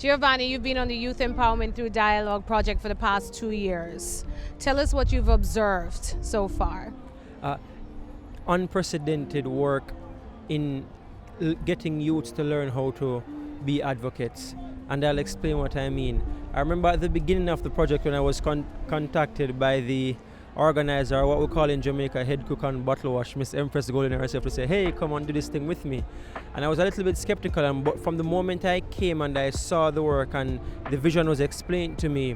Giovanni, you've been on the Youth Empowerment Through Dialogue project for the past 2 years. Tell us what you've observed so far. Unprecedented work in getting youths to learn how to be advocates. And I'll explain what I mean. I remember at the beginning of the project when I was contacted by the organizer, or what we call in Jamaica, head cook and bottle wash, Miss Empress Golden herself, to say, hey, come on, do this thing with me. And I was a little bit skeptical, but from the moment I came and I saw the work and the vision was explained to me,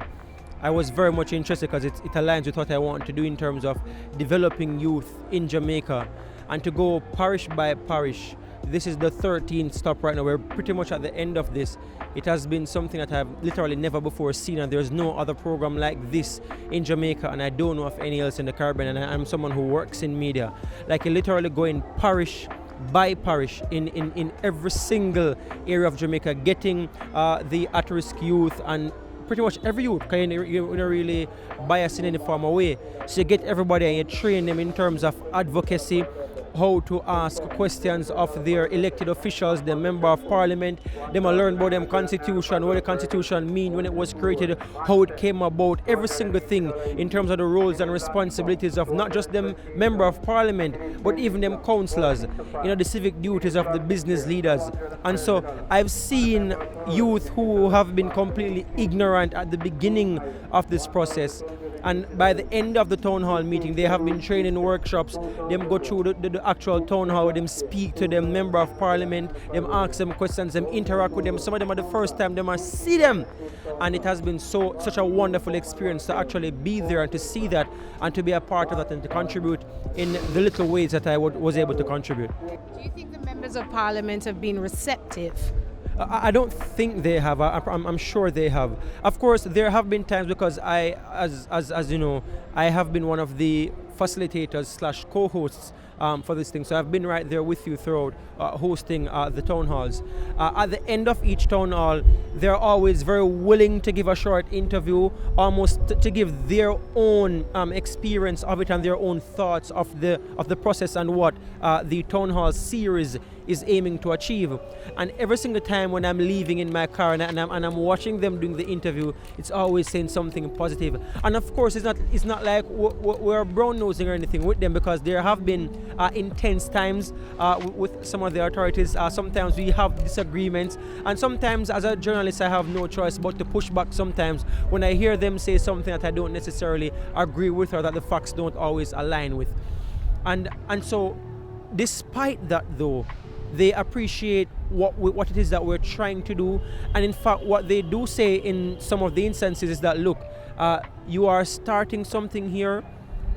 I was very much interested because it aligns with what I want to do in terms of developing youth in Jamaica. And to go parish by parish, this is the 13th stop right now. We're pretty much at the end of this. It has been something that I've literally never before seen, and there's no other program like this in Jamaica, and I don't know of any else in the Caribbean, and I'm someone who works in media. Like, you're literally going parish by parish in every single area of Jamaica, getting the at-risk youth and pretty much every youth, because you're not really biased in any form of way. So you get everybody and you train them in terms of advocacy, how to ask questions of their elected officials, the member of parliament. They will learn about them constitution, what the constitution mean, when it was created, how it came about, every single thing in terms of the roles and responsibilities of not just them member of parliament, but even them councillors, the civic duties of the business leaders. And so I've seen youth who have been completely ignorant at the beginning of this process, and by the end of the town hall meeting, they have been trained in workshops. Them go through the actual town hall, them speak to them member of parliament, them ask them questions, them interact with them. Some of them are the first time them see them, and it has been such a wonderful experience to actually be there and to see that and to be a part of that and to contribute in the little ways that I was able to contribute. Do you think the members of parliament have been receptive? I don't think they have. I'm sure they have. Of course, there have been times because as you know, I have been one of the facilitators / co-hosts for this thing. So I've been right there with you throughout hosting the town halls. At the end of each town hall, they're always very willing to give a short interview, almost to give their own experience of it and their own thoughts of the process and what the town hall series is aiming to achieve. And every single time when I'm leaving in my car and I'm watching them doing the interview, it's always saying something positive. And of course, it's not like we're brown nosing or anything with them, because there have been intense times with some of the authorities. Sometimes we have disagreements, and sometimes as a journalist I have no choice but to push back sometimes when I hear them say something that I don't necessarily agree with or that the facts don't always align with. And so despite that though, they appreciate what it is that we're trying to do. And in fact, what they do say in some of the instances is that, look, you are starting something here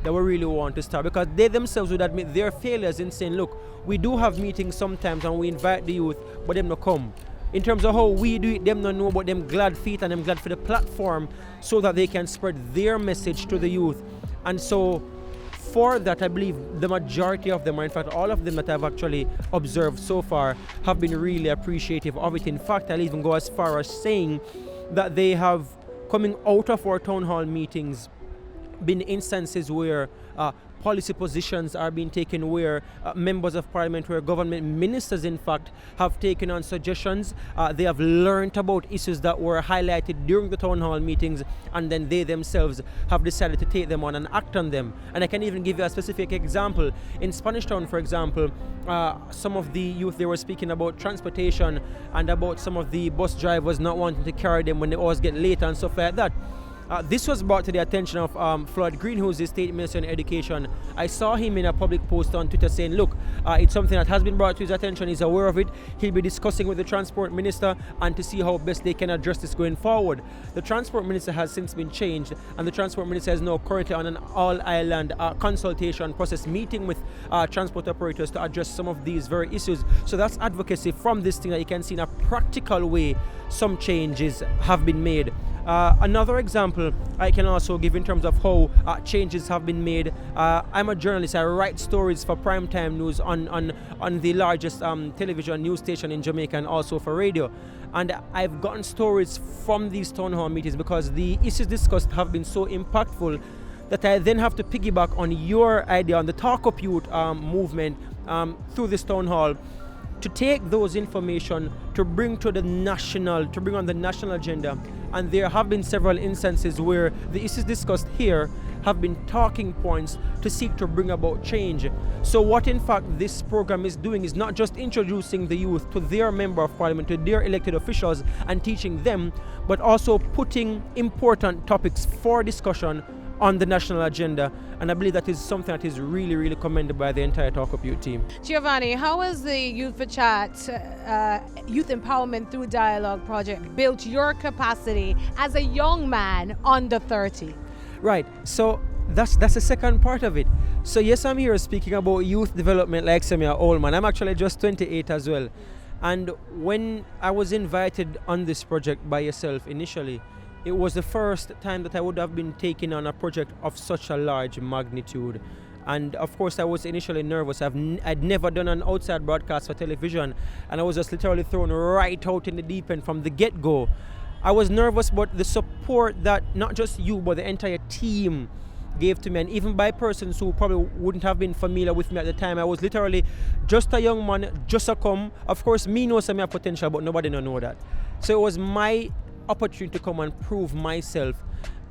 that we really want to start, because they themselves would admit their failures in saying, look, we do have meetings sometimes and we invite the youth, but them not come. In terms of how we do it, them not know, but them glad feet and them glad for the platform so that they can spread their message to the youth. And so for that, I believe the majority of them, or in fact all of them that I've actually observed so far, have been really appreciative of it. In fact, I'll even go as far as saying that they have, coming out of our town hall meetings, been instances where policy positions are being taken, where members of parliament, where government ministers in fact have taken on suggestions. They have learned about issues that were highlighted during the town hall meetings, and then they themselves have decided to take them on and act on them. And I can even give you a specific example. In Spanish Town, for example, some of the youth, they were speaking about transportation and about some of the bus drivers not wanting to carry them when they always get late and stuff like that. This was brought to the attention of Floyd Green, who is the State Minister in Education. I saw him in a public post on Twitter saying, look, it's something that has been brought to his attention. He's aware of it. He'll be discussing with the Transport Minister and to see how best they can address this going forward. The Transport Minister has since been changed, and the Transport Minister is now currently on an all-island consultation process, meeting with transport operators to address some of these very issues. So that's advocacy from this thing that you can see in a practical way. Some changes have been made. Another example I can also give in terms of how changes have been made. I'm a journalist. I write stories for primetime news on the largest television news station in Jamaica and also for radio. And I've gotten stories from these town hall meetings because the issues discussed have been so impactful that I then have to piggyback on your idea on the Talk Up Youth movement through this town hall, to take those information to bring on the national agenda. And there have been several instances where the issues discussed here have been talking points to seek to bring about change. So what in fact this program is doing is not just introducing the youth to their member of parliament, to their elected officials and teaching them, but also putting important topics for discussion on the national agenda. And I believe that is something that is really, really commended by the entire Talk Up Youth team. Giovanni, how has the Youth for Chat Youth Empowerment Through Dialogue project built your capacity as a young man under 30? Right, so that's the second part of it. So yes, I'm here speaking about youth development like some old man. I'm actually just 28 as well. And when I was invited on this project by yourself initially, it was the first time that I would have been taking on a project of such a large magnitude. And of course I was initially nervous. I'd never done an outside broadcast for television, and I was just literally thrown right out in the deep end from the get-go. I was nervous, but the support that not just you but the entire team gave to me, and even by persons who probably wouldn't have been familiar with me at the time. I was literally just a young man, just a come. Of course, me knows some potential, but nobody don't know that. So it was my opportunity to come and prove myself,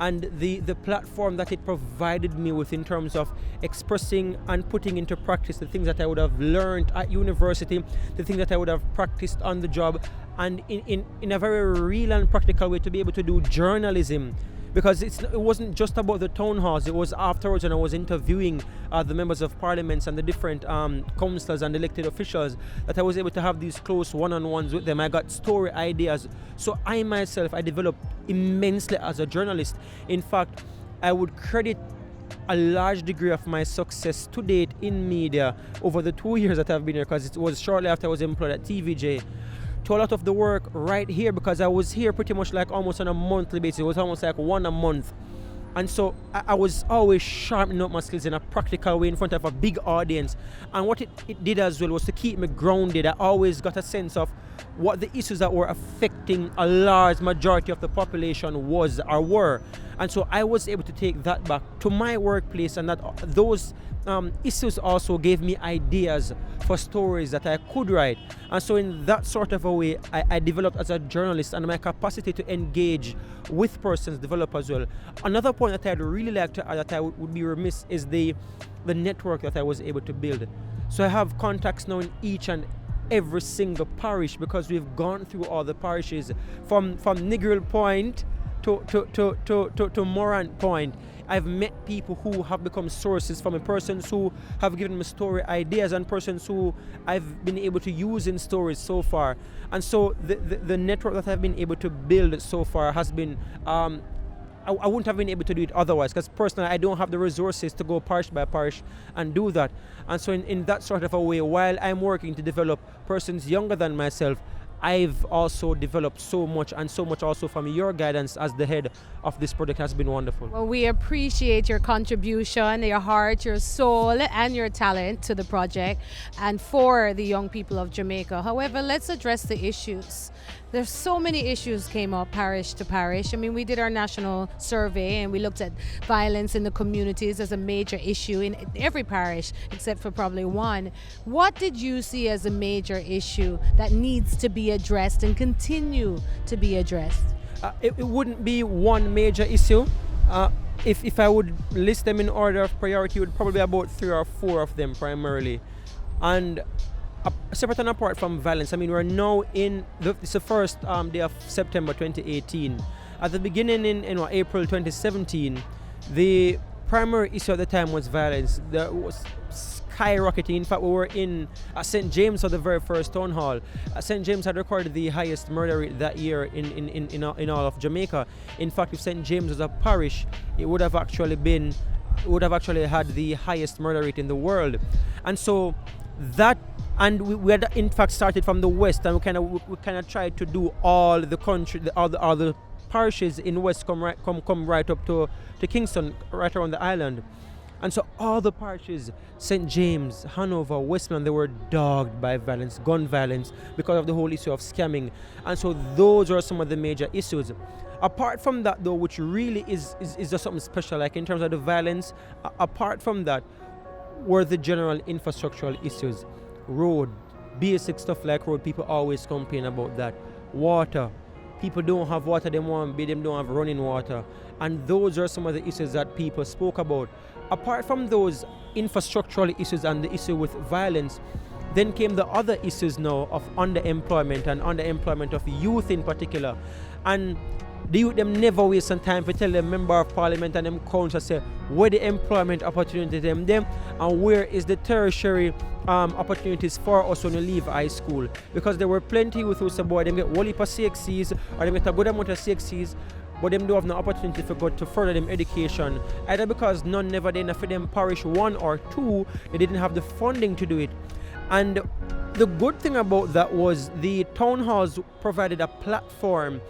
and the platform that it provided me with in terms of expressing and putting into practice the things that I would have learned at university, the things that I would have practiced on the job, and in a very real and practical way to be able to do journalism. Because it wasn't just about the town halls, it was afterwards when I was interviewing the members of parliaments and the different councillors and elected officials that I was able to have these close one-on-ones with them. I got story ideas. So I myself, I developed immensely as a journalist. In fact, I would credit a large degree of my success to date in media over the 2 years that I've been here, because it was shortly after I was employed at TVJ, to a lot of the work right here, because I was here pretty much like almost on a monthly basis. It was almost like one a month. And so I was always sharpening up my skills in a practical way in front of a big audience. And what it did as well was to keep me grounded. I always got a sense of what the issues that were affecting a large majority of the population were. And so I was able to take that back to my workplace, and that those issues also gave me ideas for stories that I could write. And so in that sort of a way, I developed as a journalist, and my capacity to engage with persons developed as well. Another point that I'd really like to add that I would be remiss is the network that I was able to build. So I have contacts now in each and every single parish, because we've gone through all the parishes from Niggerl Point to Morant Point. I've met people who have become sources for me, persons who have given me story ideas, and persons who I've been able to use in stories so far. And so the network that I've been able to build so far has been, I wouldn't have been able to do it otherwise, because personally I don't have the resources to go parish by parish and do that. And so in that sort of a way, while I'm working to develop persons younger than myself, I've also developed so much, and so much also from your guidance as the head of this project has been wonderful. Well, we appreciate your contribution, your heart, your soul, and your talent to the project and for the young people of Jamaica. However, let's address the issues. There's so many issues came up parish to parish. I mean, we did our national survey and we looked at violence in the communities as a major issue in every parish except for probably one. What did you see as a major issue that needs to be addressed and continue to be addressed? It wouldn't be one major issue. If I would list them in order of priority, it would probably be about 3 or 4 of them primarily. And separate and apart from violence, I mean, we're now it's the first day of September 2018. At the beginning in April 2017, the primary issue at the time was violence. There was skyrocketing. In fact, we were in St. James for the very first town hall. St. James had recorded the highest murder rate that year in all of Jamaica. In fact, if St. James was a parish, it would have actually had the highest murder rate in the world. And so that, and we had in fact started from the west, and we kind of tried to do all the country, all the parishes in west come right up to Kingston, right around the island. And so all the parishes, St. James, Hanover, Westmoreland, they were dogged by violence, gun violence, because of the whole issue of scamming. And so those are some of the major issues. Apart from that though, which really is just something special, like in terms of the violence, apart from that, were the general infrastructural issues. Road, basic stuff like road, people always complain about that. Water, people don't have water, they don't have running water. And those are some of the issues that people spoke about. Apart from those infrastructural issues and the issue with violence, then came the other issues now of underemployment and underemployment of youth in particular. And the youth them never waste some time to tell them member of parliament and them council say where the employment opportunity them and where is the tertiary opportunities for us when we leave high school. Because there were plenty youth who said boy them get whole heap of CXCs or them get a good amount of CXCs, but them don't have no opportunity for God to further them education, either because none never did enough for them parish, one or two, they didn't have the funding to do it. And the good thing about that was the town halls provided a platform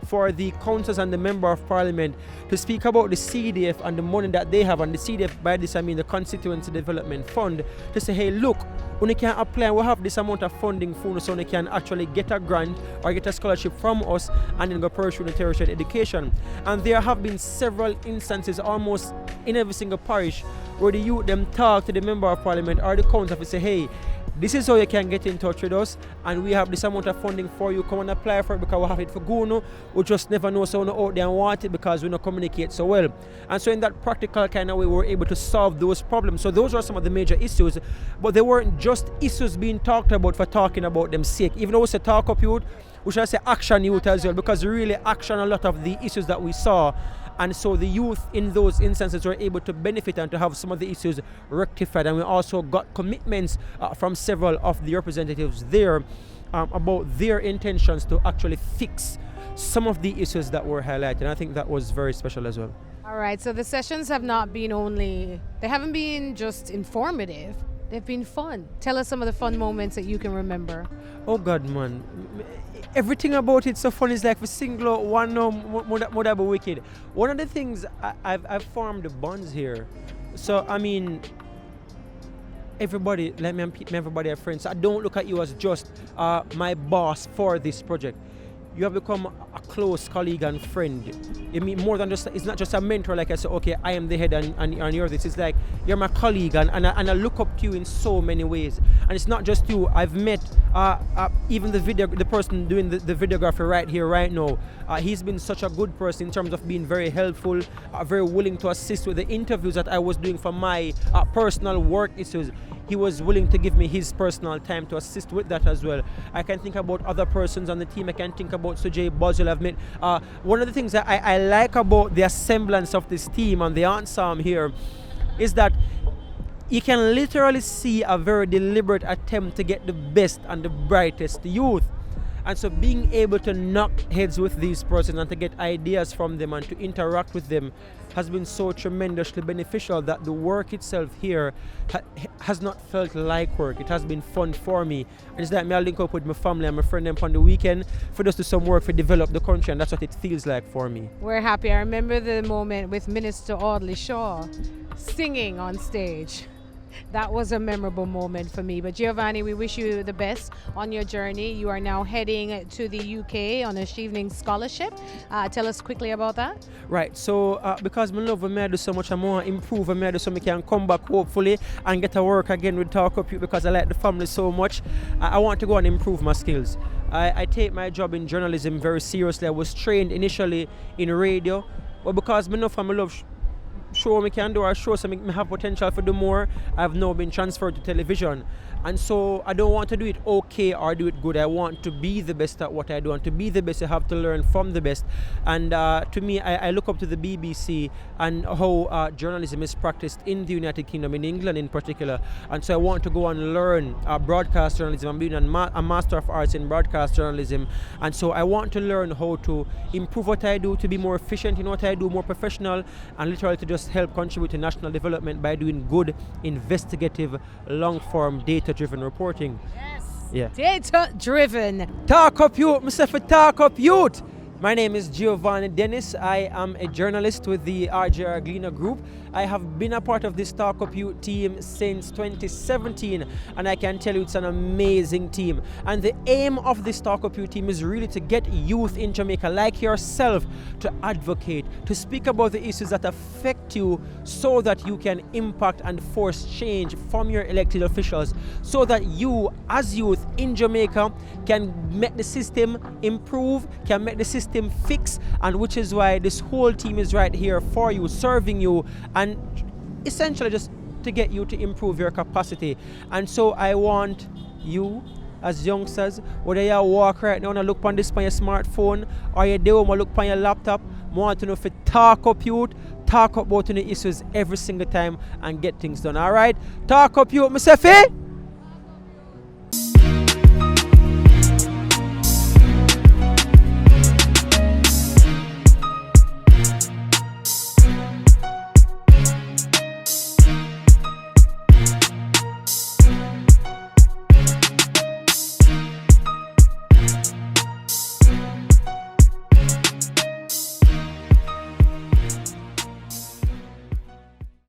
for the councillors and the member of parliament to speak about the CDF and the money that they have, and the CDF, by this I mean the Constituency Development Fund, to say, hey, look, when you can apply, we have this amount of funding for so you can actually get a grant or get a scholarship from us and then go pursue the tertiary education. And there have been several instances almost in every single parish where the youth them talk to the member of parliament or the council and say, hey, this is how you can get in touch with us, and we have this amount of funding for you. Come and apply for it because we have it for Guno. We just never know someone out there and want it because we don't communicate so well. And so in that practical kind of way, we were able to solve those problems. So those are some of the major issues, but they weren't just issues being talked about for talking about them sake. Even though we say talk up youth, we should say action youth as well, because really action a lot of the issues that we saw. And so the youth in those instances were able to benefit and to have some of the issues rectified. And we also got commitments from several of the representatives there about their intentions to actually fix some of the issues that were highlighted. And I think that was very special as well. All right, so the sessions have not been they haven't been just informative, they've been fun. Tell us some of the fun moments that you can remember. Oh God, man. Everything about it so fun. Is like for single one more be wicked. One of the things I've formed bonds here. So I mean, everybody, let me everybody are friends. I don't look at you as just my boss for this project. You have become a close colleague and friend. You mean more than just, it's not just a mentor like I say, okay, I am the head and you're this. It's like you're my colleague and I look up to you in so many ways. And it's not just you. I've met even the person doing the videography right here, right now. He's been such a good person in terms of being very helpful, very willing to assist with the interviews that I was doing for my personal work issues. He was willing to give me his personal time to assist with that as well. I can think about other persons on the team. I can think about Sujay Bozil I've met. One of the things that I like about the semblance of this team and the ensemble here is that you can literally see a very deliberate attempt to get the best and the brightest youth. And so being able to knock heads with these persons and to get ideas from them and to interact with them has been so tremendously beneficial that the work itself here has not felt like work. It has been fun for me. And it's like me, I link up with my family and my friend them on the weekend for us to do some work to develop the country, and that's what it feels like for me. We're happy. I remember the moment with Minister Audley Shaw singing on stage. That was a memorable moment for me. But Giovanni, we wish you the best on your journey. You are now heading to the UK on a evening scholarship. Tell us quickly about that. Right, so because I love when I do so much, I want to improve and I do so I can come back hopefully and get to work again with Talk Up You because I like the family so much. I want to go and improve my skills. I take my job in journalism very seriously. I was trained initially in radio, but because I know I love show me can do or show so me have potential for do more, I've now been transferred to television. And so I don't want to do it okay or do it good. I want to be the best at what I do, and to be the best I have to learn from the best. And to me, I look up to the BBC and how journalism is practiced in the United Kingdom, in England in particular. And so I want to go and learn broadcast journalism. I'm doing a Master of Arts in broadcast journalism, and so I want to learn how to improve what I do, to be more efficient in what I do, more professional, and literally to just help contribute to national development by doing good, investigative, long-form, data-driven reporting. Yes. Yeah. Data-driven. Talk up youth, myself a talk up youth. My name is Giovanni Dennis. I am a journalist with the RJR Gleaner Group. I have been a part of this Talk Up Youth team since 2017, and I can tell you it's an amazing team. And the aim of this Talk Up Youth team is really to get youth in Jamaica like yourself to advocate, to speak about the issues that affect you so that you can impact and force change from your elected officials, so that you as youth in Jamaica can make the system improve, can make the system fix, and which is why this whole team is right here for you, serving you, and essentially just to get you to improve your capacity. And so I want you as youngsters, whether you walk right now and look on this on your smartphone, or you do look on your laptop, want to know if you talk up youth, talk about the issues every single time and get things done. All right, talk up youth, myself.